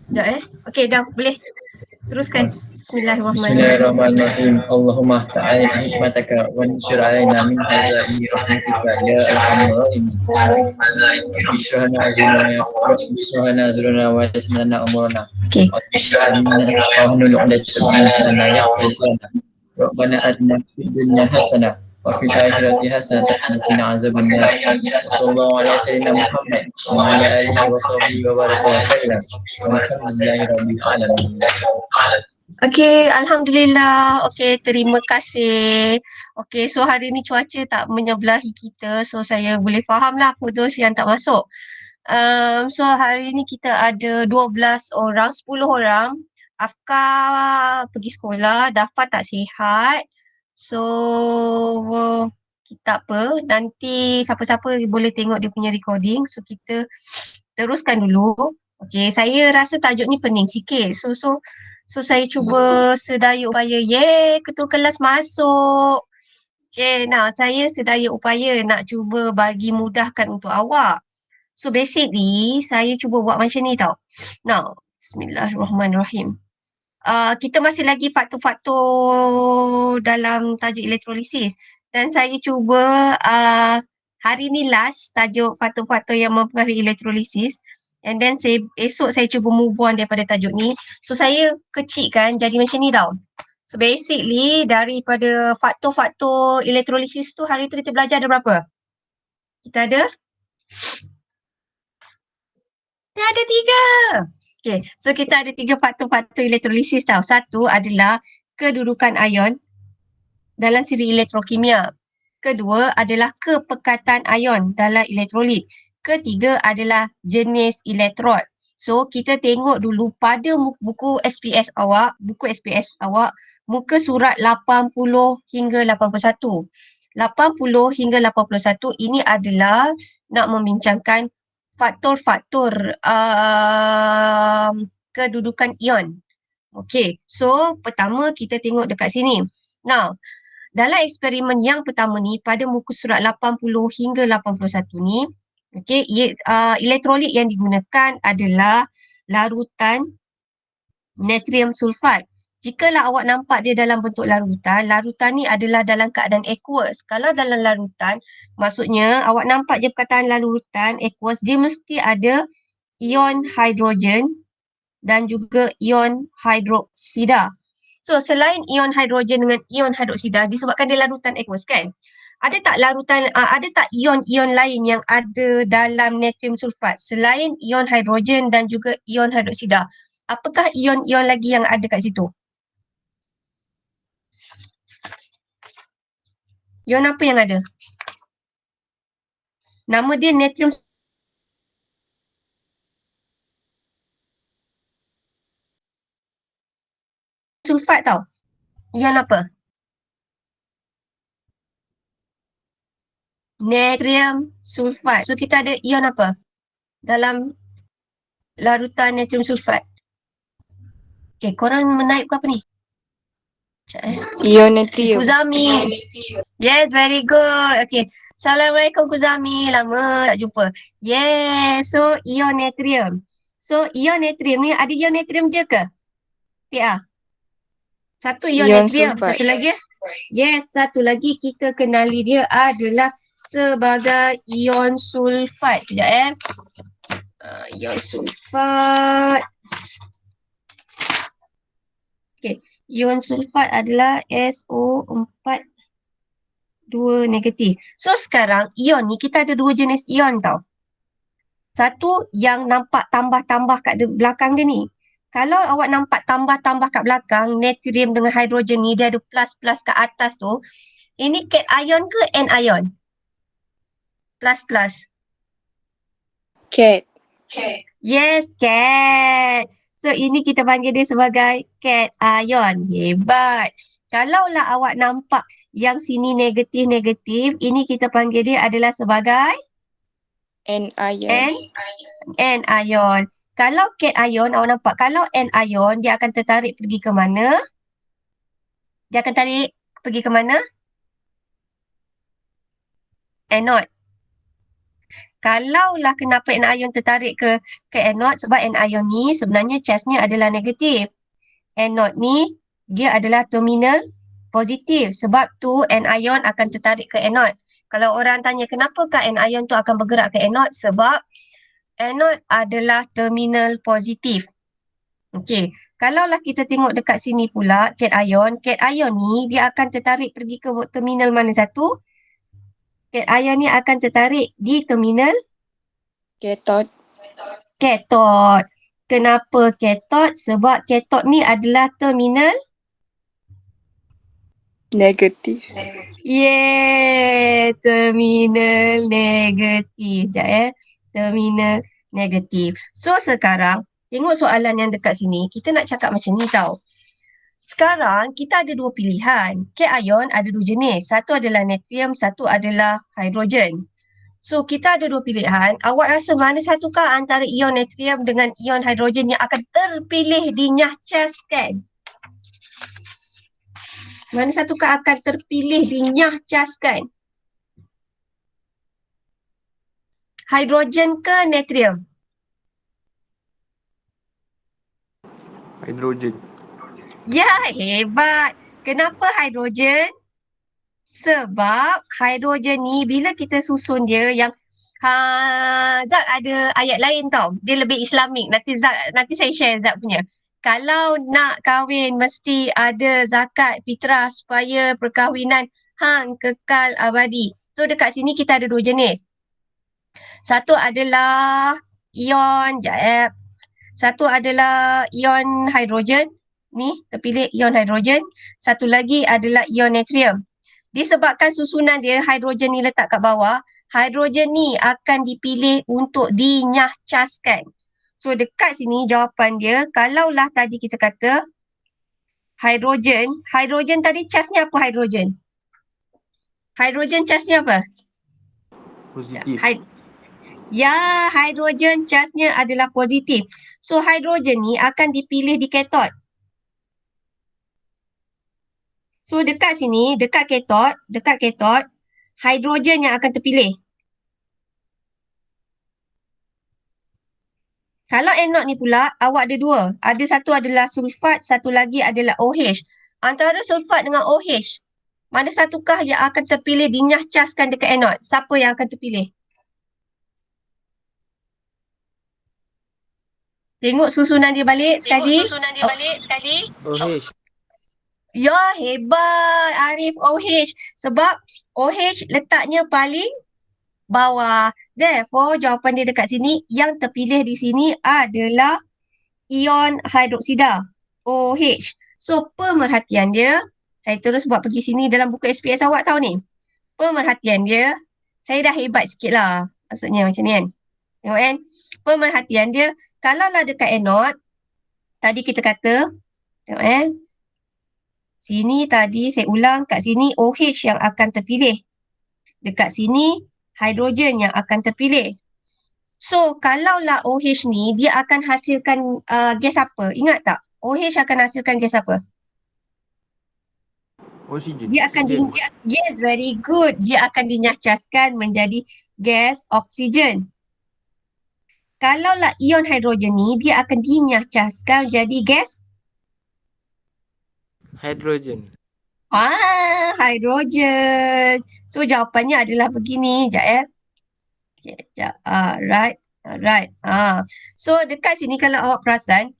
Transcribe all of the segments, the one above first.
Sekejap Okey, dah boleh. Teruskan. Bismillahirrahmanirrahim. Bismillahirrahmanirrahim. Allahumma ta'alina hikmataka wa nshur alaina min hazaini rahmatika ya arhamar rahimin. Bishrahna azrina bishrahna azrina wa yassirna umurana. Okey. Wahlul 'uqdatam min lisani yafqahu qawlana. Rabbana atina fid dunya hasanah wa fil akhirati hasanah wa qina azabannar. Sallallahu alaihi sayyidina Muhammad wa ala alihi wa sahbihi wa baraka wa sallam. Walhamdulillahi rabbil alamin. Okey, Alhamdulillah. Okey, terima kasih. Okey, so hari ni cuaca tak menyebelahi kita. So, saya boleh fahamlah for those yang tak masuk. So, hari ni kita ada 12 orang, 10 orang. Afkar pergi sekolah, Dafar tak sihat. So, kita apa, nanti siapa-siapa boleh tengok dia punya recording. So, kita teruskan dulu. Okey, saya rasa tajuk ni pening sikit. So saya cuba sedaya upaya. Ketua kelas masuk. Okay, nah saya sedaya upaya nak cuba bagi mudahkan untuk awak. So basically, saya cuba buat macam ni tau. Now, Bismillahirrahmanirrahim. Kita masih lagi faktor-faktor dalam tajuk elektrolisis. Dan saya cuba hari ni last tajuk faktor-faktor yang mempengaruhi elektrolisis. And then esok saya cuba move on daripada tajuk ni. So saya kecilkan jadi macam ni tau. So basically daripada faktor-faktor elektrolisis tu hari tu kita belajar ada berapa? Kita ada? Kita ada 3. Okay, so kita ada 3 faktor-faktor elektrolisis tau. Satu adalah kedudukan ion dalam siri elektrokimia. Kedua adalah kepekatan ion dalam elektrolit. Ketiga adalah jenis elektrod. So, kita tengok dulu pada buku SPS awak, muka surat 80 hingga 81. 80 hingga 81 ini adalah nak membincangkan faktor-faktor kedudukan ion. Okey, so pertama kita tengok dekat sini. Now, dalam eksperimen yang pertama ni, pada muka surat 80 hingga 81 ni, okay, elektrolit yang digunakan adalah larutan natrium sulfat. Jikalau awak nampak dia dalam bentuk larutan, larutan ni adalah dalam keadaan aqueous. Kalau dalam larutan, maksudnya awak nampak je perkataan larutan, aqueous, dia mesti ada ion hidrogen dan juga ion hidroksida. So, selain ion hidrogen dengan ion hidroksida, disebabkan dia larutan aqueous kan? Ada tak ion-ion lain yang ada dalam natrium sulfat selain ion hidrogen dan juga ion hidroksida? Apakah ion-ion lagi yang ada kat situ? Ion apa yang ada? Nama dia natrium sulfat tau. Ion apa? Natrium sulfat. So kita ada ion apa dalam larutan natrium sulfat? Okay, korang menaip ke apa ni? Ion natrium. Kuzami. Yes, very good. Okay. Assalamualaikum Kuzami. Lama tak jumpa. Yes. So, ion natrium. So, ion natrium ni ada ion natrium je ke? Ya. Satu ion natrium. Sulfat. Satu lagi? Yes, satu lagi kita kenali dia adalah sebagai ion sulfat. Sekejap ion sulfat. Okay. Ion sulfat adalah SO4 2 negatif. So sekarang ion ni kita ada 2 jenis ion tau. Satu yang nampak tambah-tambah kat belakang dia ni. Kalau awak nampak tambah-tambah kat belakang, natrium dengan hidrogen ni dia ada plus-plus kat atas tu. Ini cation ion ke anion? Plus-plus. Cat. Yes, cat. So ini kita panggil dia sebagai cation. Hebat. Kalaulah awak nampak yang sini negatif-negatif, ini kita panggil dia adalah sebagai Anion. anion. Kalau cation, awak nampak, kalau anion, dia akan tertarik pergi ke mana? Dia akan tarik pergi ke mana? Anode. Kalaulah kenapa anion tertarik ke anode, sebab anion ni sebenarnya charge-nya adalah negatif. Anode ni dia adalah terminal positif. Sebab tu anion akan tertarik ke anode. Kalau orang tanya kenapakah anion tu akan bergerak ke anode? Sebab anode adalah terminal positif. Okey, kalaulah kita tengok dekat sini pula cation ni dia akan tertarik pergi ke terminal mana satu? Cation ni akan tertarik di terminal Cathode. cathode. Kenapa cathode? Sebab cathode ni adalah terminal Negatif. terminal negatif. Sekejap terminal negatif. So sekarang tengok soalan yang dekat sini, kita nak cakap macam ni tau. Sekarang kita ada dua pilihan. Cation ada dua jenis. Satu adalah natrium, satu adalah hidrogen. So kita ada dua pilihan. Awak rasa mana satukah antara ion natrium dengan ion hidrogen yang akan terpilih dinyahcaskan? Mana satukah akan terpilih dinyahcaskan? Hidrogen ke natrium? Hidrogen. Ya, hebat. Kenapa hidrogen? Sebab hidrogen ni bila kita susun dia yang Zat ada ayat lain tau. Dia lebih Islamik. Nanti saya share Zat punya. Kalau nak kahwin mesti ada zakat fitrah supaya perkahwinan hang kekal abadi. So dekat sini kita ada dua jenis. Satu adalah ion, satu adalah ion hidrogen. Ni terpilih ion hidrogen. Satu lagi adalah ion natrium. Disebabkan susunan dia hidrogen ni letak kat bawah, hidrogen ni akan dipilih untuk dinyahcaskan. So dekat sini jawapan dia, kalaulah tadi kita kata hidrogen tadi charge-nya apa hidrogen? Hidrogen charge-nya apa? Positif. Hidrogen charge-nya adalah positif. So hidrogen ni akan dipilih di cathode. So dekat sini, dekat cathode, hidrogen yang akan terpilih. Kalau anode ni pula, awak ada dua. Ada satu adalah sulfat, satu lagi adalah OH. Antara sulfat dengan OH, mana satukah yang akan terpilih dinyahcaskan dekat anode? Siapa yang akan terpilih? Tengok susunan dia balik sekali. OH. Ya, hebat Arif, OH. Sebab OH letaknya paling bawah. Therefore, jawapan dia dekat sini, yang terpilih di sini adalah ion hidroksida, OH. So, pemerhatian dia, saya terus buat pergi sini dalam buku SPS awak tahu ni. Pemerhatian dia, saya dah hebat sikit lah. Maksudnya macam ni kan. Tengok kan. Pemerhatian dia, kalaulah dekat anode, tadi kita kata, tengok sini tadi saya ulang, kat sini OH yang akan terpilih. Dekat sini hidrogen yang akan terpilih. So kalaulah OH ni dia akan hasilkan gas apa? Ingat tak? OH akan hasilkan gas apa? Oksigen. Dia akan yes, very good. Dia akan dinyahcaskan menjadi gas oksigen. Kalaulah ion hidrogen ni dia akan dinyahcaskan jadi gas Hidrogen. hidrogen. So jawapannya adalah begini. Sekejap. Alright. So dekat sini kalau awak perasan,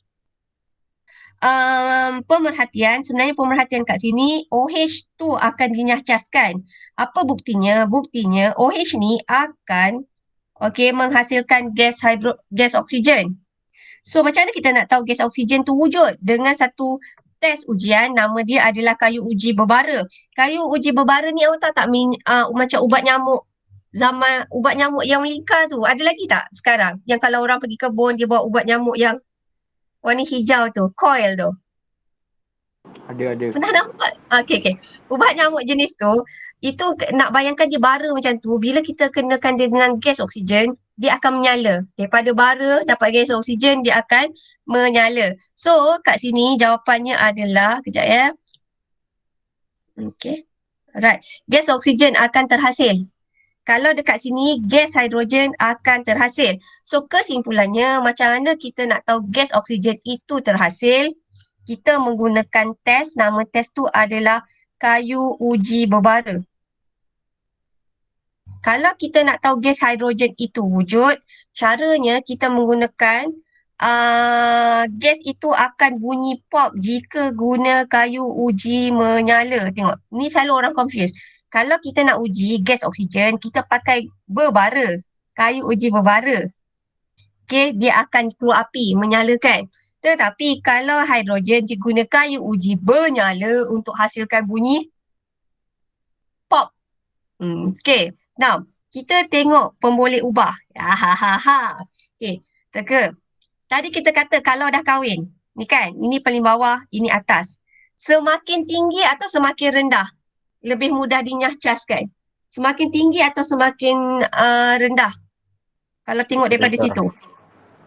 sebenarnya pemerhatian kat sini, OH tu akan dinyahcaskan. Apa buktinya? Buktinya OH ni akan menghasilkan gas oksigen. So macam mana kita nak tahu gas oksigen tu wujud? Dengan satu test ujian, nama dia adalah kayu uji berbara. Kayu uji berbara ni awak tahu tak macam ubat nyamuk zaman ubat nyamuk yang melingkar tu, ada lagi tak sekarang? Yang kalau orang pergi kebun dia bawa ubat nyamuk yang warna hijau tu, coil tu. Ada. Pernah nampak? Okey. Ubat nyamuk jenis tu, itu nak bayangkan dia bara macam tu, bila kita kenakan dia dengan gas oksigen, dia akan menyala. Daripada bara dapat gas oksigen, dia akan menyala. So, kat sini jawapannya adalah, kejap. Okey. Alright. Gas oksigen akan terhasil. kalau dekat sini gas hidrogen akan terhasil. So kesimpulannya macam mana kita nak tahu gas oksigen itu terhasil? Kita menggunakan test, nama test tu adalah kayu uji berbara. Kalau kita nak tahu gas hidrogen itu wujud, caranya kita menggunakan gas itu akan bunyi pop jika guna kayu uji menyala. Tengok, ni selalu orang confuse. Kalau kita nak uji gas oksigen, kita pakai berbara, kayu uji berbara. Okay, dia akan keluar api, menyalakan. Tetapi kalau hidrogen digunakan kayu uji bernyala untuk hasilkan bunyi pop. Okay, now kita tengok pemboleh ubah. Okay, teka. Tadi kita kata kalau dah kahwin, ni kan, ini paling bawah, ini atas. Semakin tinggi atau semakin rendah? Lebih mudah dinyahcaskan. Semakin tinggi atau semakin rendah? Kalau tengok daripada situ.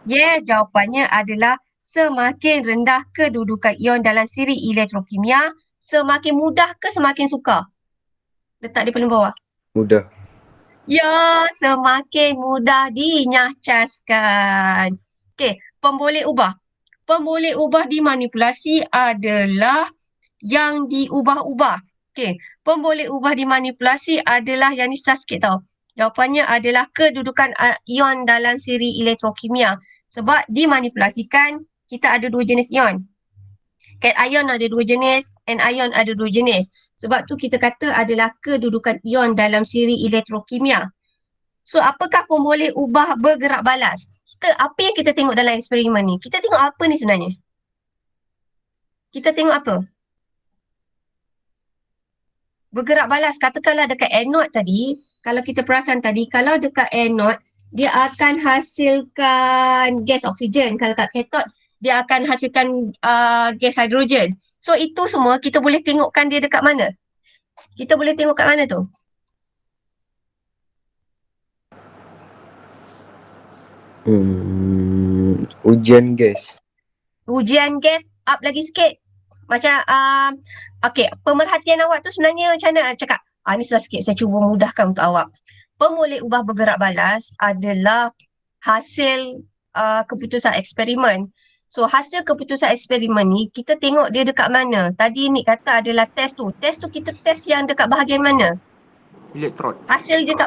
Yes, jawapannya adalah semakin rendah kedudukan ion dalam siri elektrokimia, semakin mudah ke semakin sukar? Letak di paling bawah. Mudah. Ya, semakin mudah dinyahcaskan. Okey, pemboleh ubah. Pemboleh ubah dimanipulasi adalah yang diubah-ubah. Okey, pemboleh ubah dimanipulasi adalah yang ni susah sikit tau. Jawapannya adalah kedudukan ion dalam siri elektrokimia. Sebab dimanipulasikan, kita ada dua jenis ion. Cation ada dua jenis, anion ada dua jenis. Sebab tu kita kata adalah kedudukan ion dalam siri elektrokimia. So, apakah pemboleh ubah bergerak balas? Apa yang kita tengok dalam eksperimen ni? Kita tengok apa ni sebenarnya? Kita tengok apa? Bergerak balas. Katakanlah dekat anode tadi, kalau kita perasan tadi, kalau dekat anode, dia akan hasilkan gas oksigen. Kalau kat cathode, dia akan hasilkan gas hidrogen. So, itu semua kita boleh tengokkan dia dekat mana? Kita boleh tengok kat mana tu? Ujian gas. Ujian gas up lagi sikit. Macam okey, pemerhatian awak tu sebenarnya macam mana cakap? Ni susah sikit, saya cuba mudahkan untuk awak. Pemboleh ubah bergerak balas adalah hasil keputusan eksperimen. So hasil keputusan eksperimen ni kita tengok dia dekat mana. Tadi Nik kata adalah test tu. Test tu kita test yang dekat bahagian mana? Elektrod. Hasil dekat,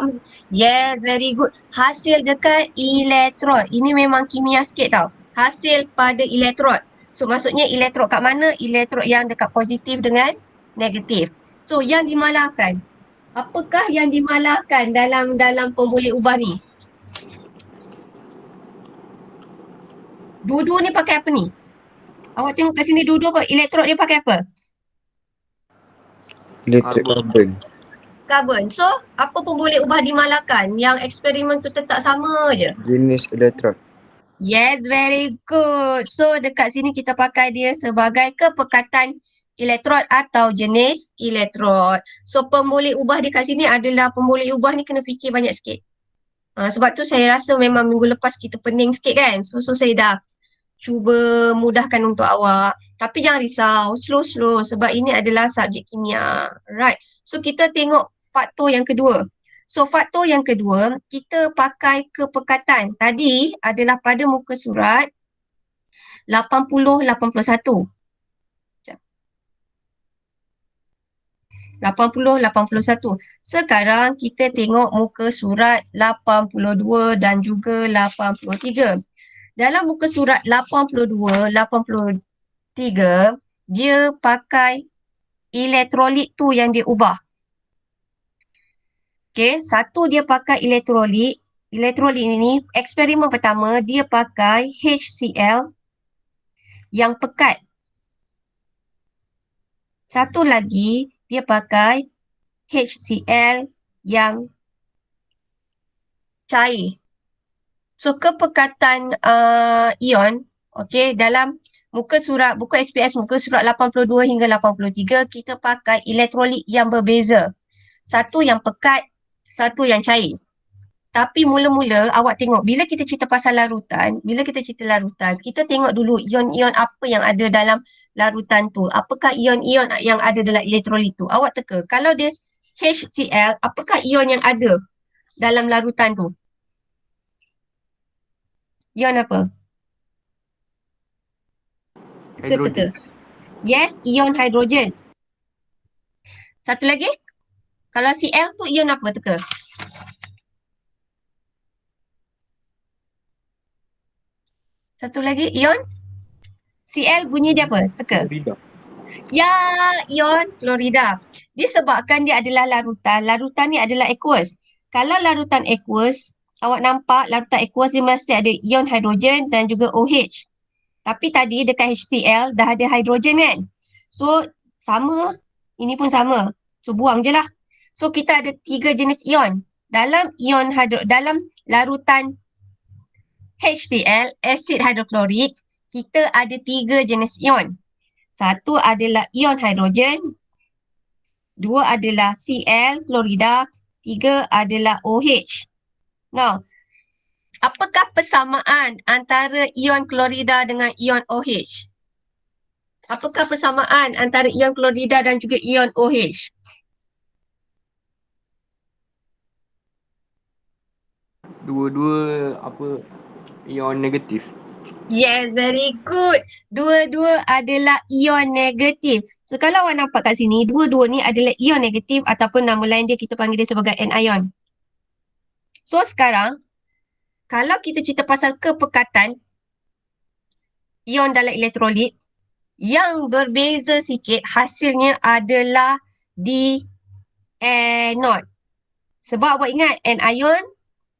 yes, very good. Hasil dekat elektrod. Ini memang kimia sikit tau. Hasil pada elektrod. So maksudnya elektrod kat mana? Elektrod yang dekat positif dengan negatif. So yang dimalahkan. Apakah yang dimalahkan dalam pemboleh ubah ni? Dua-dua ni pakai apa ni? Awak tengok kat sini dua-dua elektrod dia pakai apa? Elektrik karbon. Karbon. So, apa pemboleh ubah dimalahkan? Yang eksperimen tu tetap sama je. Jenis elektrod. Yes, very good. So, dekat sini kita pakai dia sebagai kepekatan elektrod atau jenis elektrod. So, pemboleh ubah dekat sini adalah pemboleh ubah ni kena fikir banyak sikit. Sebab tu saya rasa memang minggu lepas kita pening sikit kan. So saya dah cuba mudahkan untuk awak. Tapi jangan risau, slow-slow sebab ini adalah subjek kimia. Right. So, kita tengok faktor yang kedua. So, faktor yang kedua, kita pakai kepekatan. Tadi adalah pada muka surat 80-81. 80-81. Sekarang kita tengok muka surat 82 dan juga 83. Dalam muka surat 82-83, dia pakai elektrolit tu yang dia ubah. Okay, satu dia pakai elektrolit. Elektrolit ini, eksperimen pertama, dia pakai HCl yang pekat. Satu lagi, dia pakai HCl yang cair. So, kepekatan ion, okay, dalam muka surat, buku SPS muka surat 82 hingga 83, kita pakai elektrolit yang berbeza. Satu yang pekat, satu yang cair. Tapi mula-mula awak tengok, bila kita cerita pasal larutan, kita tengok dulu ion-ion apa yang ada dalam larutan tu. Apakah ion-ion yang ada dalam elektrolit tu? Awak teka, kalau dia HCl, apakah ion yang ada? dalam larutan tu? Ion apa? Teka-teka. Hidrogen. Yes, ion hidrogen. Satu lagi? Kalau Cl tu ion apa? Teka. Satu lagi, ion? Cl bunyi dia apa? Teka. Klorida. Ya, ion klorida. Disebabkan dia adalah larutan. Larutan ni adalah aqueous. Kalau larutan aqueous, awak nampak larutan aqueous dia mesti ada ion hidrogen dan juga OH. Tapi tadi dekat HCl dah ada hidrogen kan? So, sama. Ini pun sama. So, buang je lah. So, kita ada 3 jenis ion. Dalam larutan HCl, asid hidroklorik, kita ada 3 jenis ion. Satu adalah ion hidrogen, dua adalah Cl, klorida, tiga adalah OH. Now, apakah persamaan antara ion klorida dengan ion OH? Apakah persamaan antara ion klorida dan juga ion OH? Dua-dua apa ion negatif. Yes, very good. Dua-dua adalah ion negatif. So, kalau awak nampak kat sini, dua-dua ni adalah ion negatif ataupun nama lain dia kita panggil dia sebagai anion. So, sekarang, kalau kita cerita pasal kepekatan ion dalam elektrolit, yang berbeza sikit hasilnya adalah di anode. Sebab awak ingat, anion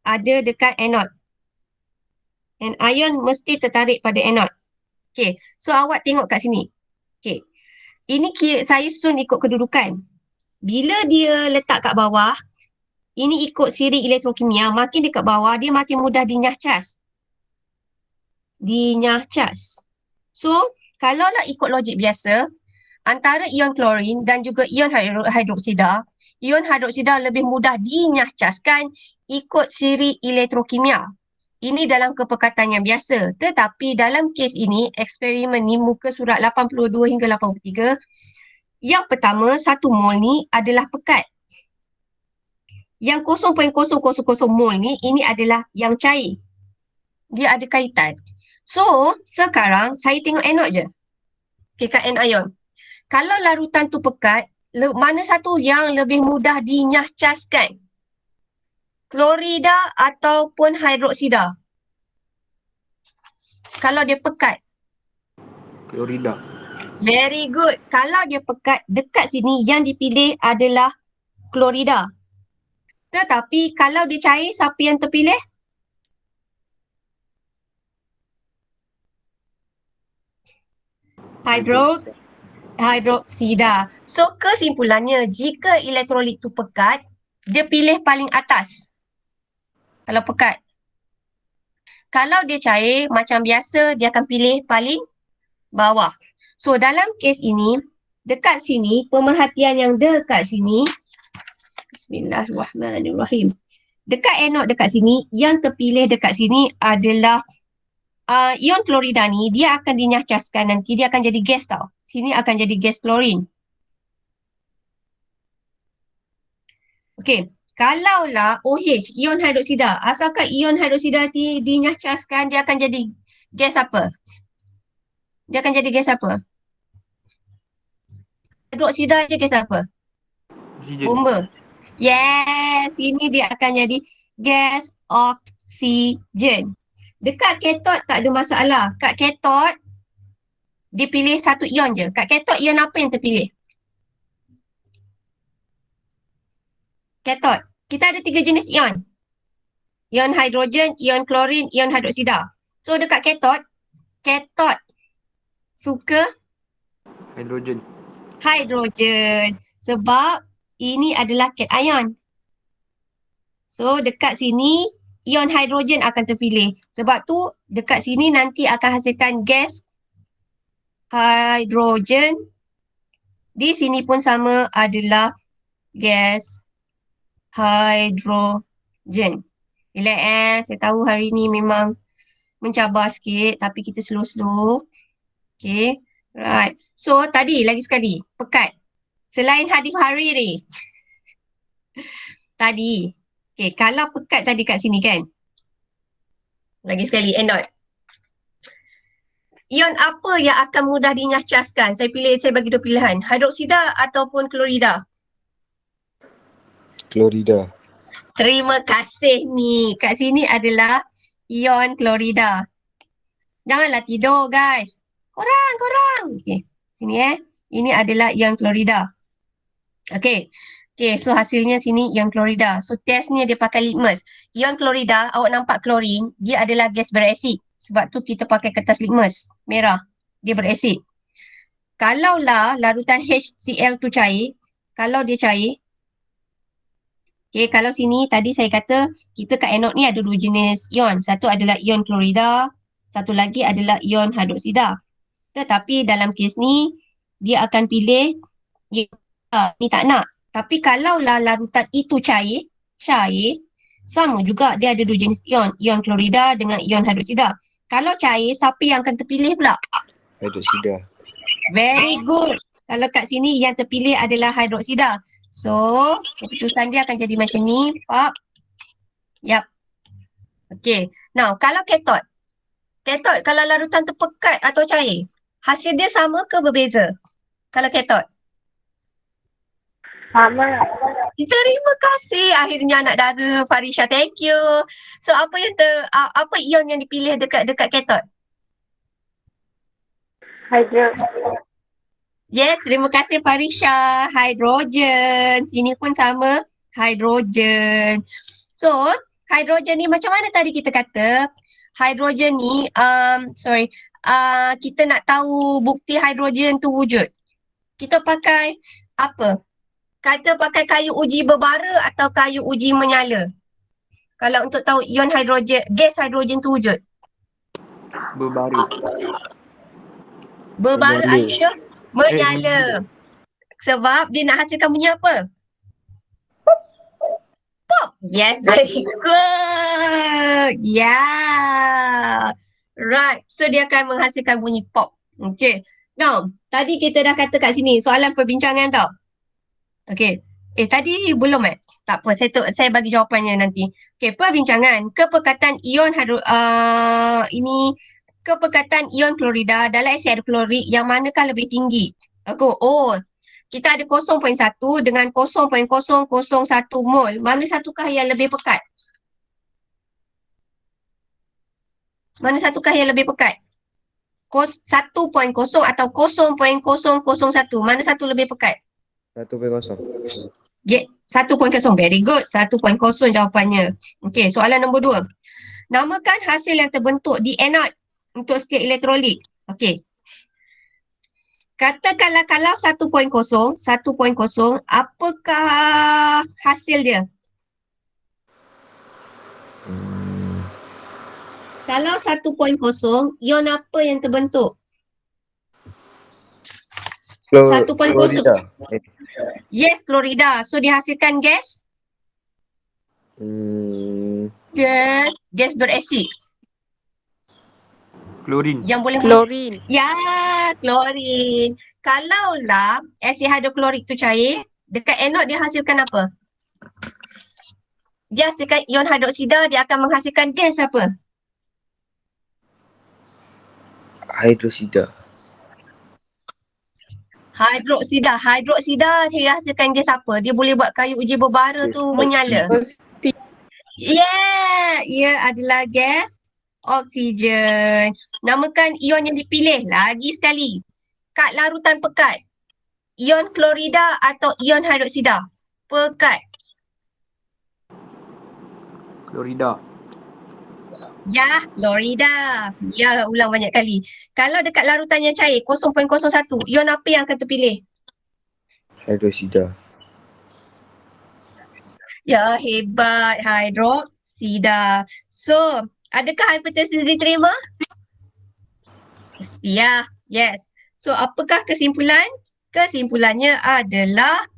ada dekat anode. Anion mesti tertarik pada anode. Okay, so awak tengok kat sini. Okay, ini saya susun ikut kedudukan. Bila dia letak kat bawah, ini ikut siri elektrokimia, makin dekat bawah, dia makin mudah dinyahcas. So, kalau nak ikut logik biasa, antara ion klorin dan juga ion hidroksida, ion hidroksida lebih mudah dinyahcaskan ikut siri elektrokimia. Ini dalam kepekatan yang biasa. Tetapi dalam kes ini, eksperimen ni muka surat 82 hingga 83, yang pertama, 1 mol ni adalah pekat. Yang 0.0000 mol ni, ini adalah yang cair. Dia ada kaitan. So, sekarang saya tengok anode je. Okay, kat anion. Kalau larutan tu pekat, mana satu yang lebih mudah dinyahcaskan? Klorida ataupun hidroksida? Kalau dia pekat. Klorida. Very good. Kalau dia pekat, dekat sini yang dipilih adalah klorida. Tetapi kalau dia cair, siapa yang terpilih? Hidroksida. So, kesimpulannya, jika elektrolit tu pekat, dia pilih paling atas. Kalau pekat. Kalau dia cair, macam biasa, dia akan pilih paling bawah. So, dalam kes ini, dekat sini, pemerhatian yang dekat sini, Bismillahirrahmanirrahim. Dekat anode dekat sini, yang terpilih dekat sini adalah ion klorida ni, dia akan dinyahcaskan nanti, dia akan jadi gas tau. Sini akan jadi gas klorin. Okey, kalaulah OH, ion hidroksida, asalkan ion hidroksida dinyahcaskan, dia akan jadi gas apa? Dia akan jadi gas apa? Hidroksida je gas apa? Oksigen. Bomba. Yes, ini dia akan jadi gas oksigen. Dekat katot tak ada masalah. Kat katot, dia pilih satu ion je. Kat katot, ion apa yang terpilih? Katot. Kita ada 3 jenis ion. Ion hidrogen, ion klorin, ion hidroksida. So, dekat katot suka Hidrogen. hidrogen. Sebab ini adalah cation. So, dekat sini, ion hidrogen akan terpilih. Sebab tu, dekat sini nanti akan hasilkan gas hidrogen. Di sini pun sama adalah gas hidrogen. Relax saya tahu hari ni memang mencabar sikit, tapi kita slow-slow. Okay, right. So, tadi lagi sekali, pekat. Selain hadis hari ni, tadi, Okay, kalau pekat tadi kat sini kan. Lagi sekali, anode. Ion apa yang akan mudah dinyahcaskan? Saya bagi dua pilihan. Hidroksida ataupun klorida. Klorida. Terima kasih ni. Kat sini adalah ion klorida. Janganlah tidur guys. Korang. Okay, sini Ini adalah ion klorida. Okay. Okay, so hasilnya sini ion klorida. So testnya dia pakai litmus. Ion klorida, awak nampak klorin, dia adalah gas berasid. Sebab tu kita pakai kertas litmus merah. Dia berasid. Kalaulah larutan HCl tu cair, kalau dia cair, okay, kalau sini tadi saya kata kita kat anode ni ada dua jenis ion. Satu adalah ion klorida, satu lagi adalah ion hidroksida. Tetapi dalam kes ni, dia akan pilih ni tak nak. Tapi kalaulah larutan itu cair, sama juga dia ada dua jenis ion. Ion klorida dengan ion hidroksida. Kalau cair, siapa yang akan terpilih pula? Hidroksida. Very good. Kalau kat sini yang terpilih adalah hidroksida. So, keputusan dia akan jadi macam ni. Pak. Yap. Okay. Now, kalau katot. Katot, kalau larutan terpekat atau cair, hasil dia sama ke berbeza? Kalau katot. Sama. Terima kasih. Akhirnya anak dara Farisha, thank you. So, apa ion yang dipilih dekat katot? Hydro. Yes, terima kasih Farisha. Hidrogen. Sini pun sama. Hidrogen. So, hidrogen ni macam mana tadi kita kata? Hidrogen ni, kita nak tahu bukti hidrogen tu wujud. Kita pakai apa? Kata pakai kayu uji berbara atau kayu uji menyala? Kalau untuk tahu ion hidrogen, gas hidrogen tu wujud. Berbara. Berbara, Menyala. are you sure? Menyala. Sebab dia nak hasilkan bunyi apa? Pop. Yes, very good. Yeah. Right. So dia akan menghasilkan bunyi pop. Okay. Now, tadi kita dah kata kat sini soalan perbincangan tau. Okay. Tadi belum Tak apa, saya bagi jawapannya nanti. Okay, perbincangan. Kepekatan ion kepekatan ion klorida dalam asid hidroklorik yang manakah lebih tinggi? Kita ada 0.1 dengan 0.001 mol. Mana satukah yang lebih pekat? Mana satukah yang lebih pekat? 1.0 atau 0.001. Mana satu lebih pekat? 1.0. 1.0. Very good. 1.0 jawapannya. Okey, soalan nombor 2. Namakan hasil yang terbentuk di anode untuk setiap elektrolit. Okey. Katakanlah kalau 1.0, apakah hasil dia? Kalau 1.0, ion apa yang terbentuk? 1.0. Klorida. Yes, klorida. So dihasilkan gas? Gas berasid. Klorin. Yang boleh Klorin. Ya, klorin. Kalaulah asid hidroklorik tu cair, dekat anode dia hasilkan apa? Dia hasilkan ion hidroksida, dia akan menghasilkan gas apa? Hidroksida. Hidroksida dia hasilkan gas apa? Dia boleh buat kayu uji berbara tu menyala. Yeah, ia adalah gas oksigen. Namakan ion yang dipilih lagi sekali. Kat larutan pekat. Ion klorida atau ion hidroksida? Pekat. Klorida. Ya, klorida. Ya, ulang banyak kali. Kalau dekat larutan yang cair 0.01, ion apa yang akan terpilih? Hidroksida. Ya, hebat. Hidroksida. So, adakah hipotesis diterima? Ya, yes. So, apakah kesimpulan? Kesimpulannya adalah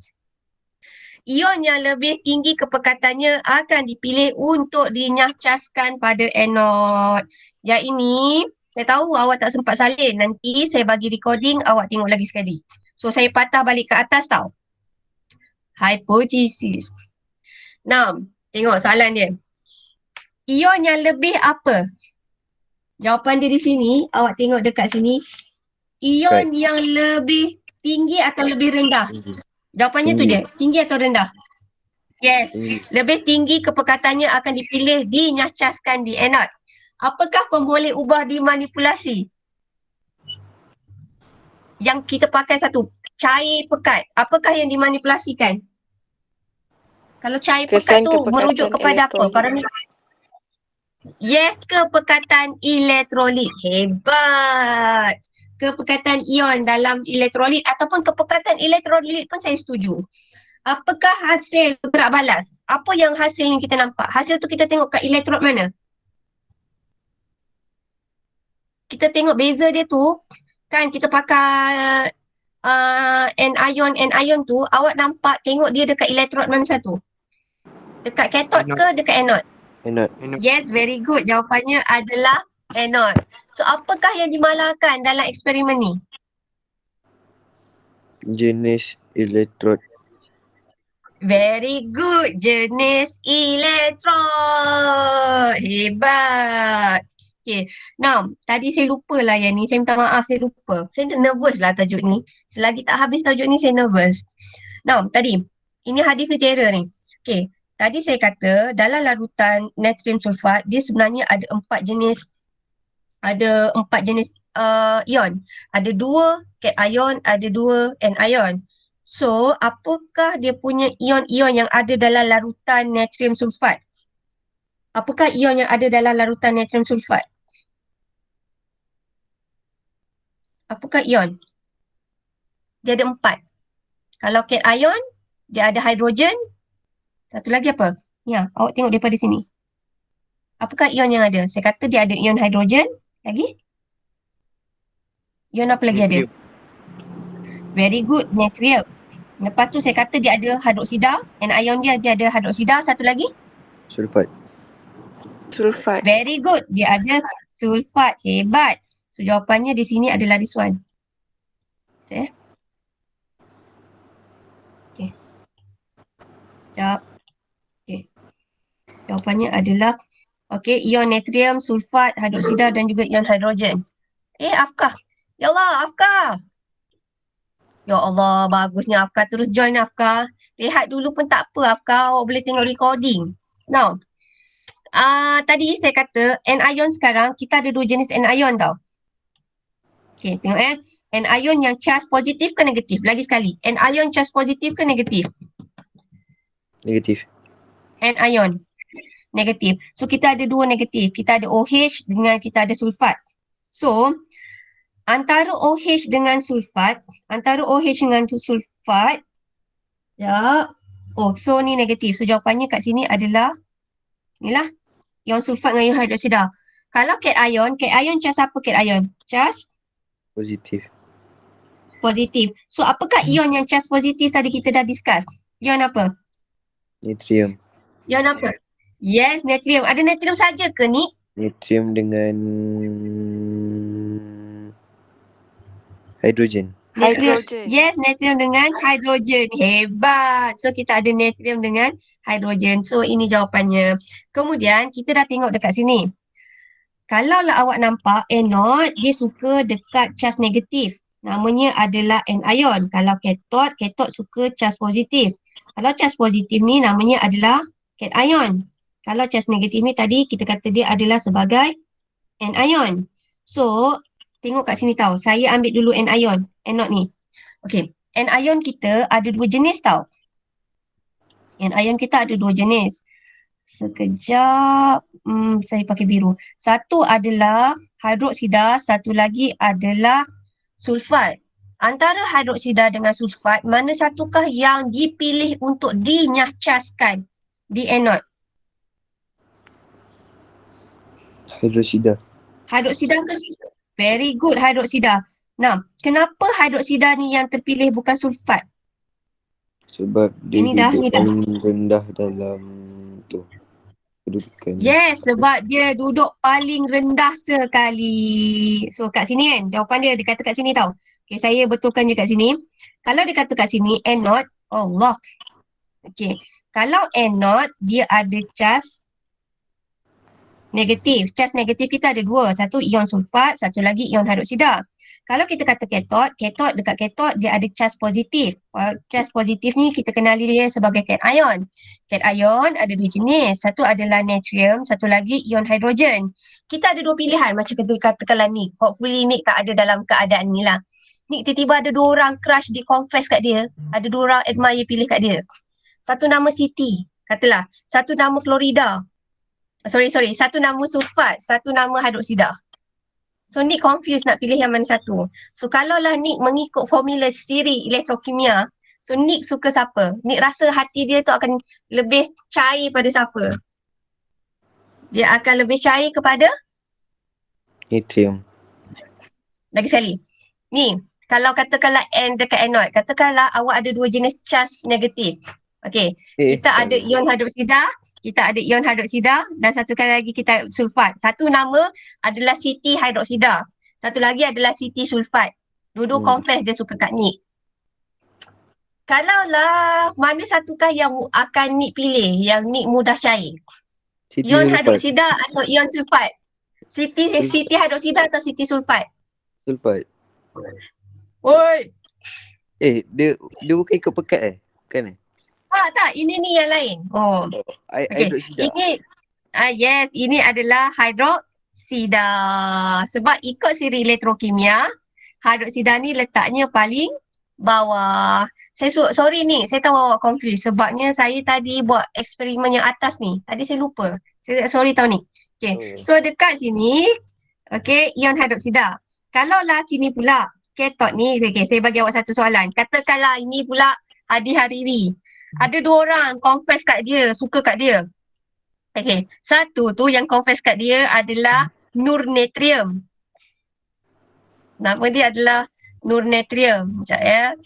ion yang lebih tinggi kepekatannya akan dipilih untuk dinyahcaskan pada anode. Yang ini, saya tahu awak tak sempat salin. Nanti saya bagi recording, awak tengok lagi sekali. So, saya patah balik ke atas tau. Hipotesis. Now, Tengok soalan dia. Ion yang lebih apa? Jawapan dia di sini, awak tengok dekat sini. Ion yang lebih tinggi atau lebih rendah? Tinggi. Jawapannya tu Tinggi. je. Tinggi atau rendah? Yes. Tinggi. Lebih tinggi kepekatannya akan dipilih dinyacaskan di anode. Apakah pemboleh ubah dimanipulasi? Yang kita pakai satu, cair pekat. Apakah yang dimanipulasikan? Kalau cair pekat Kesan tu merujuk kepekatan kepada apa? elektrolit. Parameter. Yes, kepekatan elektrolit. Hebat. Kepekatan ion dalam elektrolit ataupun kepekatan elektrolit pun saya setuju. Apakah hasil bergerak balas? Apa yang hasil yang kita nampak? Hasil tu kita tengok kat elektrod mana? Kita tengok beza dia tu, kan kita pakai anion tu, awak nampak tengok dia dekat elektrod mana satu? Dekat cathode ke dekat anode? Anode. Yes, very good. Jawapannya adalah anode. So, apakah yang dimalahkan dalam eksperimen ni? Jenis elektrod. Very good. Jenis elektrod. Hebat. Okay. Now, tadi saya lupa lah yang ni. Saya minta maaf, saya lupa. Saya nervous lah tajuk ni. Selagi tak habis tajuk ni, saya nervous. Now, tadi. Ini hadis Nutera ni. Okay. Tadi saya kata, dalam larutan natrium sulfat, dia sebenarnya ada 4 jenis. Ada 4 jenis ion. Ada 2 cation, ada 2 anion. So, apakah dia punya ion-ion yang ada dalam larutan natrium sulfat? Apakah ion yang ada dalam larutan natrium sulfat? Apakah ion? Dia ada 4. Kalau cation, dia ada hidrogen. Satu lagi apa? Ya, awak tengok daripada sini. Apakah ion yang ada? Saya kata dia ada ion hidrogen. Lagi? Ion apa lagi ada? Very good, natrium. Lepas tu saya kata dia ada hidroksida. Anion dia ada hidroksida. Satu lagi? Sulfat. Sulfat. Very good. Dia ada sulfat. Hebat. So jawapannya di sini adalah this one. Okay. Okay. Sekejap. Okay. Jawapannya adalah ion natrium, sulfat, hidroksida dan juga ion hidrogen. Afkah. Ya Allah, Afkah. Ya Allah, bagusnya Afkah. Terus join Afkah. Rehat dulu pun tak apa Afkah. Awak boleh tengok recording. Now, tadi saya kata anion sekarang kita ada 2 jenis anion tau. Okay, tengok anion yang charge positif ke negatif? Lagi sekali. Anion charge positif ke negatif? Negatif. Anion negatif. So kita ada 2 negatif. Kita ada OH dengan kita ada sulfat. So, antara OH dengan sulfat, ya. So ni negatif. So jawapannya kat sini adalah inilah ion sulfat dengan ion hidroksida. Kalau cation charge apa cation? Charge Positif. positif. So apakah ion yang charge positif tadi kita dah discuss? Ion apa? Natrium. Ion apa? Yes, natrium. Ada natrium saja ke ni? Natrium dengan hidrogen. Hidrogen. Yes, natrium dengan hidrogen. Hebat. So kita ada natrium dengan hidrogen. So ini jawapannya. Kemudian kita dah tengok dekat sini. Kalaulah awak nampak anode, dia suka dekat charge negatif. Namanya adalah anion. Kalau cathode suka charge positif. Kalau charge positif ni namanya adalah cation. Kalau charge negatif ni tadi kita kata dia adalah sebagai anion. So, tengok kat sini tau. Saya ambil dulu anion, anode ni. Okey, anion kita ada 2 jenis tau. Anion kita ada 2 jenis. Sekejap, saya pakai biru. Satu adalah hidroksida, satu lagi adalah sulfat. Antara hidroksida dengan sulfat, mana satukah yang dipilih untuk dinyacaskan di anode? Hidroksida. Hidroksida ke sulfat? Very good, hidroksida. Nah, kenapa hidroksida ni yang terpilih bukan sulfat? Sebab dia Ini dah, duduk ni dah. paling rendah dalam tu kedudukan. Yes, sebab dia duduk paling rendah sekali. So kat sini kan, jawapan dia kata kat sini tau. Okay, saya betulkan je kat sini. Kalau dia kata kat sini, anode, Allah. Okay, Kalau anode, dia ada charge negatif. Charge negatif kita ada dua. Satu ion sulfat, satu lagi ion hidroksida. Kalau kita kata katot dekat katot dia ada charge positif. Charge positif ni kita kenali dia sebagai cation. Cation ada dua jenis. Satu adalah natrium, satu lagi ion hidrogen. Kita ada dua pilihan macam kita katakanlah Nick. Hopefully Nick tak ada dalam keadaan ni lah. Nick tiba-tiba ada dua orang crush di confess kat dia. Ada dua orang admire pilih kat dia. Satu nama Siti, katalah. Satu nama Florida. Sorry. Satu nama sulfat, satu nama hidroksida. So Nick confused nak pilih yang mana satu. So kalaulah Nick mengikut formula siri elektrokimia, so Nick suka siapa? Nick rasa hati dia tu akan lebih cair pada siapa? Dia akan lebih cair kepada? Natrium. Lagi sekali. Ni, kalau katakanlah N dekat anode, katakanlah awak ada dua jenis charge negatif. Okey, kita ada ion hidroksida, dan satu kali lagi kita sulfat. Satu nama adalah Siti hidroksida. Satu lagi adalah Siti sulfat. Dua-dua confess dia suka kat Nick. Kalaulah mana satukah yang akan Nick pilih, yang Nick mudah cair? Siti Ion sulfat. hidroksida atau ion sulfat? Siti hidroksida atau Siti sulfat? Sulfat. Oi. Dia bukan ikut pekat Kan Tak, ini ni yang lain. Oh. Okay. Hidroksida. Ini yes, ini adalah hidroksida. Sebab ikut siri elektrokimia, hidroksida ni letaknya paling bawah. Sorry ni, saya tahu awak confused sebabnya saya tadi buat eksperimen yang atas ni. Tadi saya lupa. Sorry tahu ni. Okay. So dekat sini, okay, ion hidroksida. Kalaulah sini pula, katot ni, okay, saya bagi awak satu soalan. Katakanlah ini pula Hadi Hariri. Ada dua orang confess kat dia, suka kat dia. Okay, satu tu yang confess kat dia adalah Nur Natrium. Nama dia adalah Nur Natrium. Sekejap ya.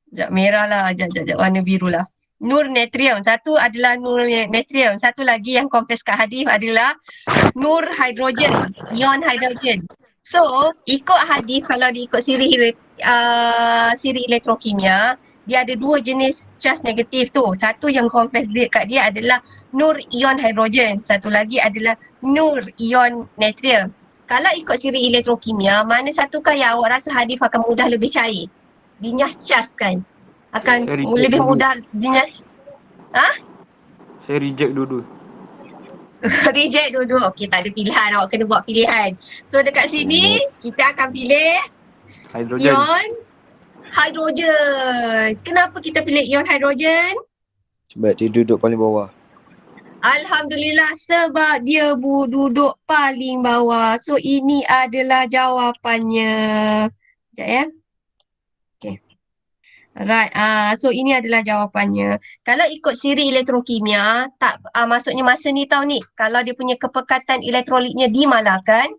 Sekejap merah lah, sekejap warna biru lah. Nur Natrium. Satu adalah Nur Natrium. Satu lagi yang confess kat Hadif adalah Nur Hidrogen, ion hidrogen. So, ikut Hadif kalau diikut siri elektrokimia, dia ada dua jenis charge negatif tu. Satu yang confess kat dia adalah Nur ion hidrogen. Satu lagi adalah Nur ion natrium. Kalau ikut siri elektrokimia, mana satukah yang awak rasa Hadif akan mudah lebih cair? Dinyah charge kan? Akan lebih mudah dinyah. Saya reject dua-dua. Reject dua-dua. Okey, tak ada pilihan. Awak kena buat pilihan. So dekat sini, kita akan pilih Hidrogen. ion hidrogen. Kenapa kita pilih ion hidrogen? Sebab dia duduk paling bawah. Alhamdulillah sebab dia duduk paling bawah. So ini adalah jawapannya. Sekejap ya. Okay. Alright. So ini adalah jawapannya. Kalau ikut siri elektrokimia, tak maksudnya masa ni tahu ni, kalau dia punya kepekatan elektrolitnya dimalahkan,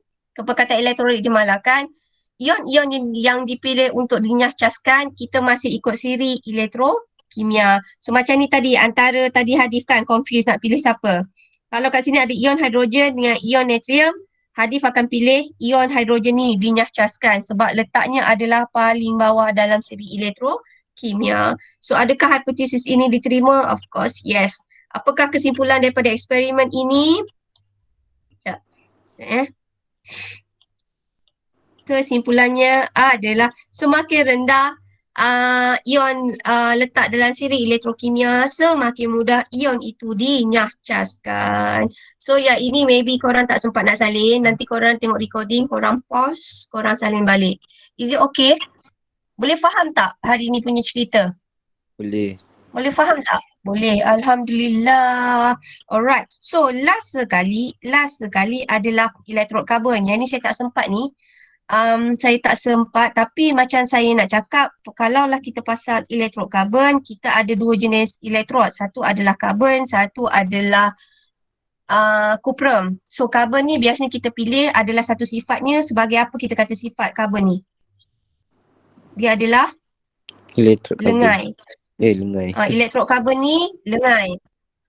ion-ion yang dipilih untuk dinyahcaskan, kita masih ikut siri elektrokimia. So macam ni tadi, antara tadi Hadif kan confused nak pilih siapa. Kalau kat sini ada ion hidrogen dengan ion natrium, Hadif akan pilih ion hidrogen ni dinyahcaskan sebab letaknya adalah paling bawah dalam siri elektrokimia. So adakah hipotesis ini diterima? Of course, yes. Apakah kesimpulan daripada eksperimen ini? Kesimpulannya adalah semakin rendah ion letak dalam siri elektrokimia, semakin mudah ion itu dinyahcaskan. So yang ini maybe korang tak sempat nak salin, nanti korang tengok recording, korang pause, korang salin balik. Is it okay? Boleh faham tak hari ni punya cerita? Boleh. Boleh faham tak? Boleh. Alhamdulillah. Alright. So last sekali adalah elektrod karbon. Yang ni saya tak sempat ni. Saya tak sempat, tapi macam saya nak cakap, kalaulah kita pasal elektrod karbon, kita ada dua jenis elektrod. Satu adalah karbon, satu adalah kuprum. So karbon ni biasanya kita pilih adalah satu sifatnya. Sebagai apa kita kata sifat karbon ni? Dia adalah Elektrod karbon. lengai. Lengai. Elektrod karbon ni lengai.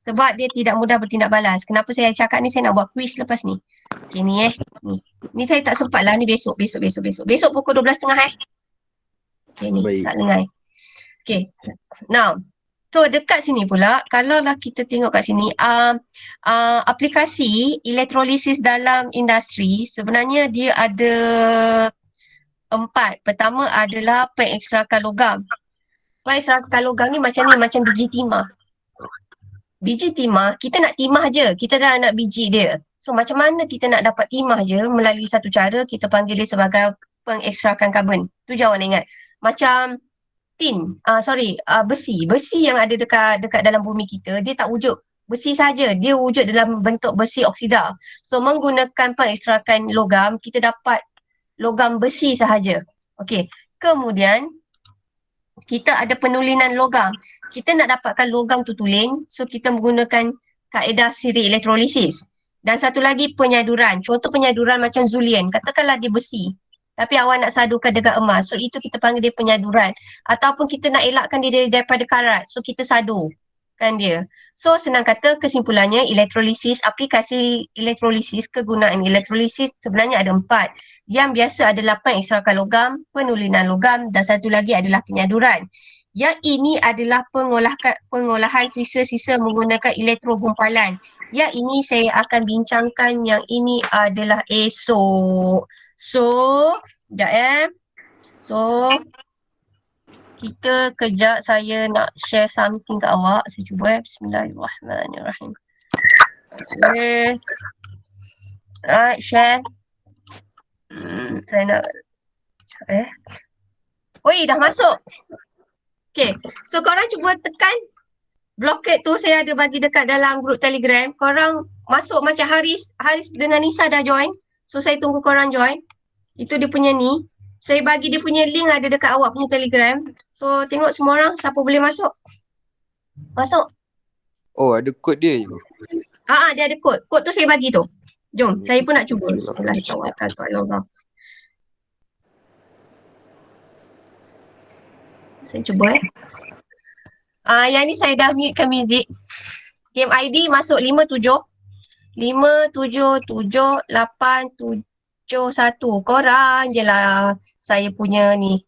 Sebab dia tidak mudah bertindak balas. Kenapa saya cakap ni, saya nak buat quiz lepas ni. Okay ni Ni saya tak sempat lah, ni besok. Besok pukul 12.30 Okay ni, Baik. tak lengai. Okay, now So dekat sini pula, kalaulah kita tengok kat sini, aplikasi elektrolisis dalam industri sebenarnya dia ada 4. Pertama adalah pengekstrakan logam. Pengekstrakan logam ni, macam biji timah. Biji timah, kita nak timah je, kita dah nak biji dia. So macam mana kita nak dapat timah je melalui satu cara, kita panggil dia sebagai pengekstrakan karbon. Tu je awak nak ingat. Macam besi. Besi yang ada dekat dalam bumi kita, dia tak wujud besi saja, dia wujud dalam bentuk besi oksida. So menggunakan pengekstrakan logam, kita dapat logam besi sahaja. Okey. Kemudian kita ada penulinan logam. Kita nak dapatkan logam tu tulen, so kita menggunakan kaedah siri elektrolisis. Dan satu lagi penyaduran. Contoh penyaduran macam Zulian, katakanlah dia besi, tapi awak nak sadukan dengan emas. So itu kita panggil dia penyaduran. Ataupun kita nak elakkan dia daripada karat. So kita sadurkan dia. So senang kata kesimpulannya, elektrolisis, aplikasi elektrolisis, kegunaan elektrolisis sebenarnya ada 4. Yang biasa adalah pengekstrakan logam, penulinan logam dan satu lagi adalah penyaduran. Yang ini adalah pengolahan sisa-sisa menggunakan elektrogumpalan. Yang ini saya akan bincangkan, yang ini adalah esok. So, sekejap So, kita kejap saya nak share something kat awak. Saya cuba Bismillahirrahmanirrahim. Okay. Alright, share. Saya nak Oi, dah masuk. Okay, so korang cuba tekan blockade tu, saya ada bagi dekat dalam grup Telegram. Korang masuk macam Haris dengan Nisa dah join. So saya tunggu korang join. Itu dia punya ni. Saya bagi dia punya link ada dekat awak punya Telegram. So tengok semua orang siapa boleh masuk. Masuk. Oh, ada kod dia je. Dia ada kod. Kod tu saya bagi tu. Jom, saya pun nak cuba. Bismillahirrahmanirrahim. Saya cuba yang ni saya dah mutekan muzik. Game ID masuk 577871. Korang je lah saya punya ni.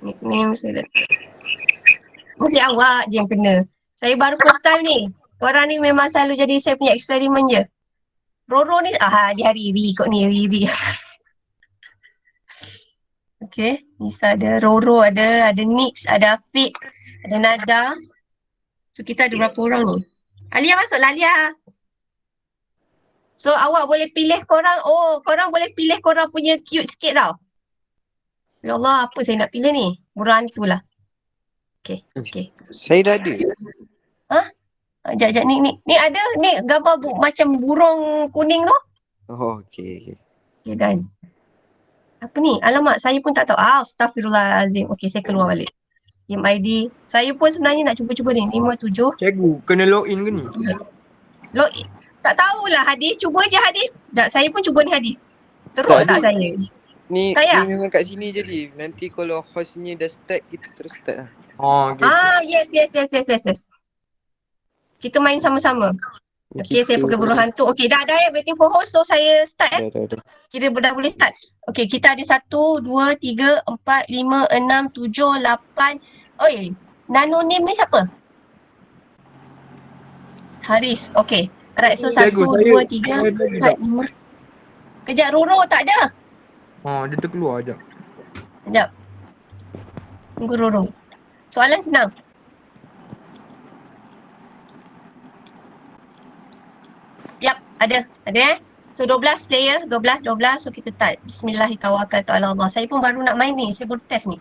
Nickname saya. Mesti awak je yang kena. Saya baru first time ni. Korang ni memang selalu jadi saya punya eksperimen je. Roro ni, dia Riri kot ni, Riri. Okay, Nisa ada, Roro ada Nix, ada Afiq, ada Nada. So kita ada berapa orang ni? Alia masuklah, Alia. So awak boleh pilih korang boleh pilih korang punya cute sikit tau. Ya Allah, apa saya nak pilih ni? Burung hantu lah. Okay. Saya dah ada. Sekejap, ni ada, ni gambar macam burung kuning tu. Oh, okay. Okay, done. Apa ni? Alamak, saya pun tak tahu. Astaghfirullahalazim. Okay, saya keluar balik. Game ID. Saya pun sebenarnya nak cuba-cuba ni. 57. Cikgu, kena login ke ni? Login. Tak tahulah Hadi. Cuba je Hadi. Sekejap, saya pun cuba ni Hadi. Terus tak saya? Ni memang kat sini jadi. Nanti kalau hostnya dah start, kita terus start lah. Okay. Yes. Kita main sama-sama. Okay, saya pegang burung hantu. Okay, dah waiting for host. So, saya start Dah. Kira dah boleh start. Okay, kita ada 1, 2, 3, 4, 5, 6, 7, 8. Oi, nano name ni siapa? Haris. Okay. Alright, so 1, 2, 3, 4, 5. Kejap, Roro tak ada. Dia terkeluar sekejap. Sekejap. Tunggu Roro. Soalan senang. Yap, ada So 12 player, 12. So kita start. Bismillahirrahmanirrahim. Saya pun baru nak main ni. Saya baru test ni.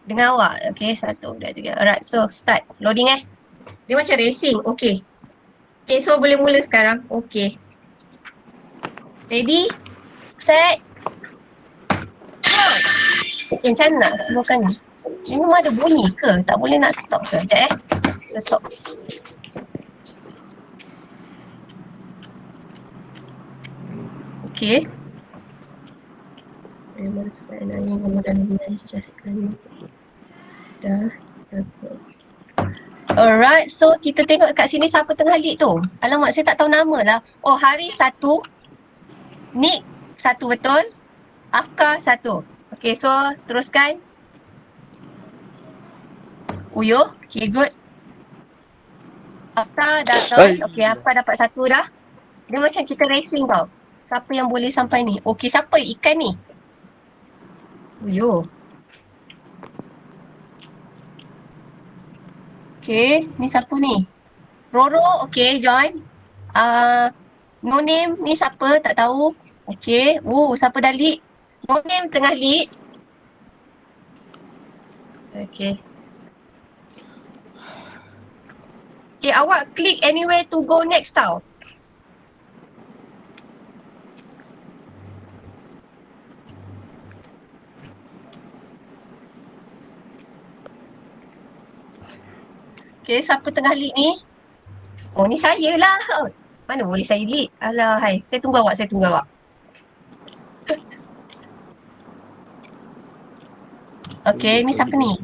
Dengan awak. Okay, 1, 2, 3. Alright, so start. Loading Dia macam racing. Okay, so boleh mula sekarang. Okay. Ready? Set. Macam mana nak sebutkan ni? Ini memang ada bunyi ke? Tak boleh nak stop ke? Sekejap Saya stop. Okay. Alright, so kita tengok kat sini siapa tengah lead tu. Alamak, saya tak tahu nama lah. Oh, Haris 1. Nick 1 betul. Afkar 1. Okay, so teruskan. Uyo. Okay, good. Afta dah done. Okay, Afta dapat 1 dah. Dia macam kita racing tau. Siapa yang boleh sampai ni? Okay, siapa ikan ni? Uyo. Okay, ni siapa ni? Roro, okay, join. No name ni siapa? Tak tahu. Okay. Siapa dah lead? No name tengah lead. Okay. Okay, awak klik anywhere to go next tau. Okay, siapa tengah lead ni? Oh, ni saya lah. Mana boleh saya lead? Alah, hai. Saya tunggu awak. Okay, ni siapa ni?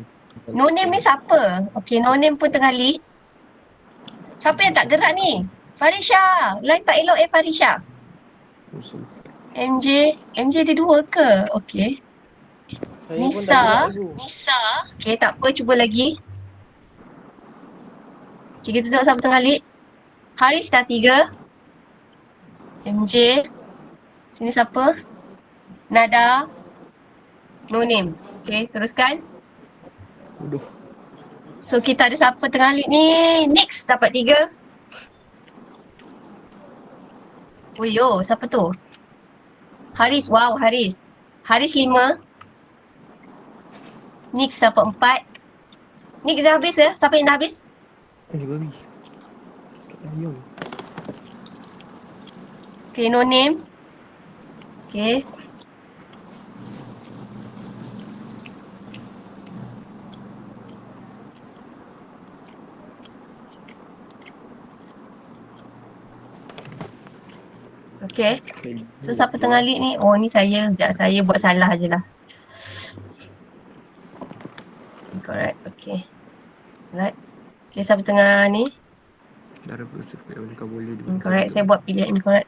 No name ni siapa? Okay, no name pun tengah lead. Siapa yang tak gerak ni? Farisha. Line tak elok Farisha. MJ dia 2 ke? Okay. Saya pun tak gerak tu. Nisa. Okay, tak apa. Cuba lagi. Okay, kita tengok siapa tengah lead. Haris dah 3. MJ. Sini siapa? Nada. No name. Okay, teruskan. Aduh. So, kita ada siapa tengah lead ni? Nix dapat 3. Uyo, siapa tu? Haris. Wow, Haris. Haris 5. Nix dapat 4. Nix dah habis ke? Siapa yang dah habis? Babi. Ayam. Okay, no name. Okay. Okay. So, siapa tengah lead ni? Oh, ni saya. Sekejap, saya buat salah je lah. Correct. Okay. Right. Okay, siapa tengah ni? Darah berserta oleh kau boleh. Correct. Saya buat pilihan incorrect.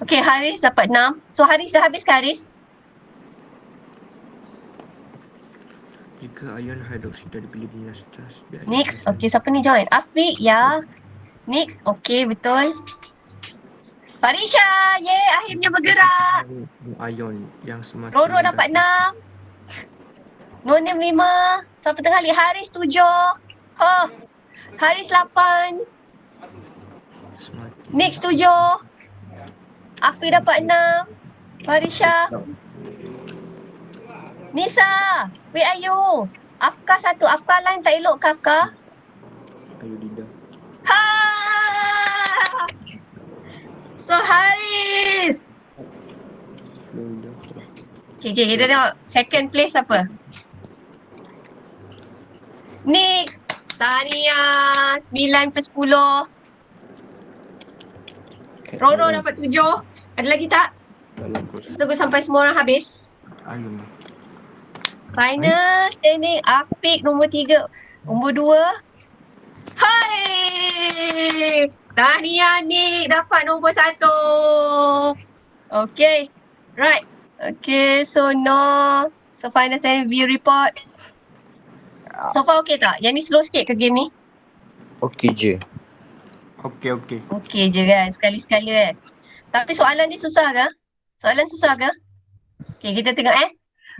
Okay, Haris dapat 6. So, Haris dah habis ke Haris? Jika ion hidroksida dipilih di atas. Next. Okay, siapa ni join? Afiq, ya. Next. Okay, betul. Farisha, akhirnya bergerak. Ion yang semakin Roro dapat 6. No name 5. Siapa tengah lead? Haris 7. Haris 8. Next 7. Afiq dapat 6. Farisha. Nisa, where are you? Afkar 1. Afkar line tak elok ke Afkar? Ayo Dida. Ha! So Haris. Okay, kita tengok second place apa? Next. Tania 9/10. Roro dapat 7. Ada lagi tak? Tunggu sampai semua orang habis. Ayam. Final standing Afiq nombor 3. Nombor 2. Hai! Tahniah Nick dapat nombor 1. Okay. Right. Okay, so So final standing view report. So far okay tak? Yang ni slow sikit ke game ni? Okey je. Okey. Okay je kan? Sekali-sekala kan? Tapi soalan dia susah ke? Soalan susah ke? Okay, kita tengok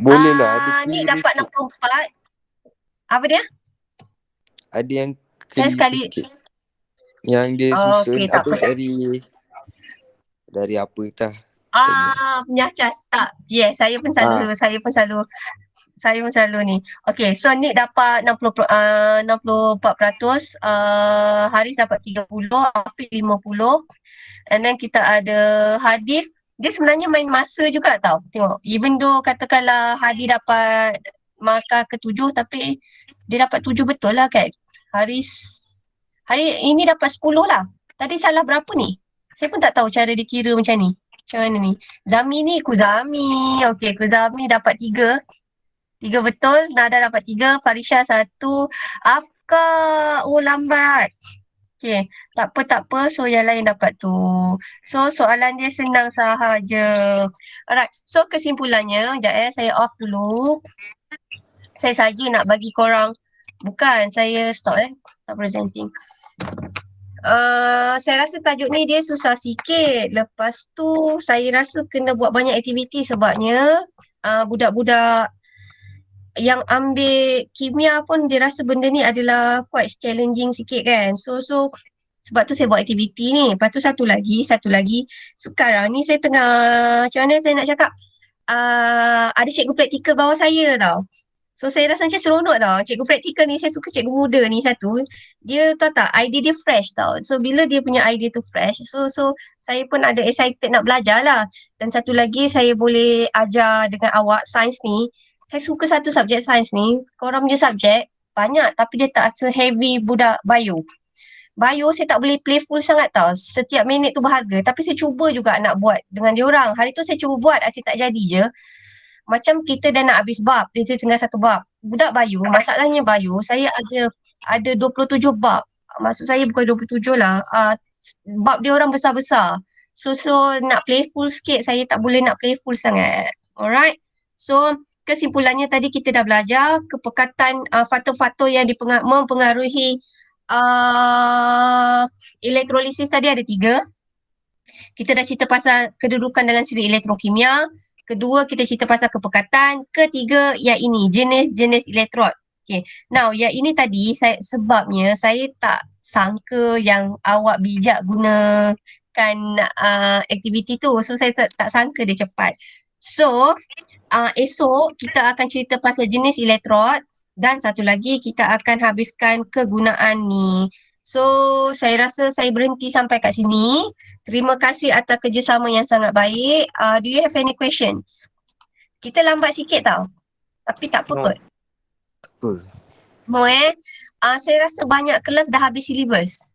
Boleh lah. Ada Nick keliru dapat sikit. 64. Apa dia? Ada yang Saya keliru sekali. sikit. Yang dia Oh, susun okey, tak apa apa. dari apa tah. Penyacas tak. Yes, saya pun selalu ni. Okay, so Nick dapat 64%, Haris dapat 30, Afiq 50. And then kita ada Hadif. Dia sebenarnya main masa juga tau. Tengok, even though katakanlah Hadi dapat markah ke-7 tapi dia dapat 7 betul lah kan. Haris ini dapat 10 lah. Tadi salah berapa ni? Saya pun tak tahu cara dikira macam ni. Macam mana ni? Zami ni Kuzami. Okay, Kuzami dapat 3. 3 betul. Nada dapat 3. Farisha 1. Afkar. Oh, lambat. Okay, tak apa. So, yang lain dapat tu. So, soalan dia senang sahaja. Alright, so kesimpulannya, sekejap saya off dulu. Saya saja nak bagi korang Bukan, saya stop presenting. Saya rasa tajuk ni dia susah sikit. Lepas tu saya rasa kena buat banyak aktiviti sebabnya budak-budak yang ambil kimia pun dia rasa benda ni adalah quite challenging sikit kan. So sebab tu saya buat aktiviti ni. Lepas tu satu lagi sekarang ni saya tengah, macam mana saya nak cakap, ada cikgu praktikal bawah saya tau. So saya rasa macam seronok tau. Cikgu praktikal ni, saya suka cikgu muda ni satu. Dia tahu tak, idea dia fresh tau. So bila dia punya idea tu fresh, so saya pun ada excited nak belajar lah. Dan satu lagi saya boleh ajar dengan awak sains ni. Saya suka satu subjek sains ni. Korang punya subjek banyak tapi dia tak se-heavy budak bio. Bio saya tak boleh playful sangat tau. Setiap minit tu berharga. Tapi saya cuba juga nak buat dengan dia orang. Hari tu saya cuba buat, asyik tak jadi je. Macam kita dah nak habis bab, dia tengah satu bab. Budak bio, masalahnya bio, saya ada 27 bab. Maksud saya bukan 27 lah. Bab dia orang besar-besar. So nak playful sikit, saya tak boleh nak playful sangat. Alright. So kesimpulannya tadi kita dah belajar kepekatan faktor-faktor yang mempengaruhi elektrolisis tadi ada 3. Kita dah cerita pasal kedudukan dalam siri elektrokimia. Kedua, kita cerita pasal kepekatan. Ketiga, yang ini, jenis-jenis elektrod. Okay. Now, yang ini tadi, sebabnya saya tak sangka yang awak bijak gunakan aktiviti tu. So, saya tak sangka dia cepat. So, esok kita akan cerita pasal jenis elektrod. Dan satu lagi, kita akan habiskan kegunaan ni. So, saya rasa saya berhenti sampai kat sini. Terima kasih atas kerjasama yang sangat baik. Do you have any questions? Kita lambat sikit tau. Tapi tak apa No. kot. Apa? Mau saya rasa banyak kelas dah habis syllabus.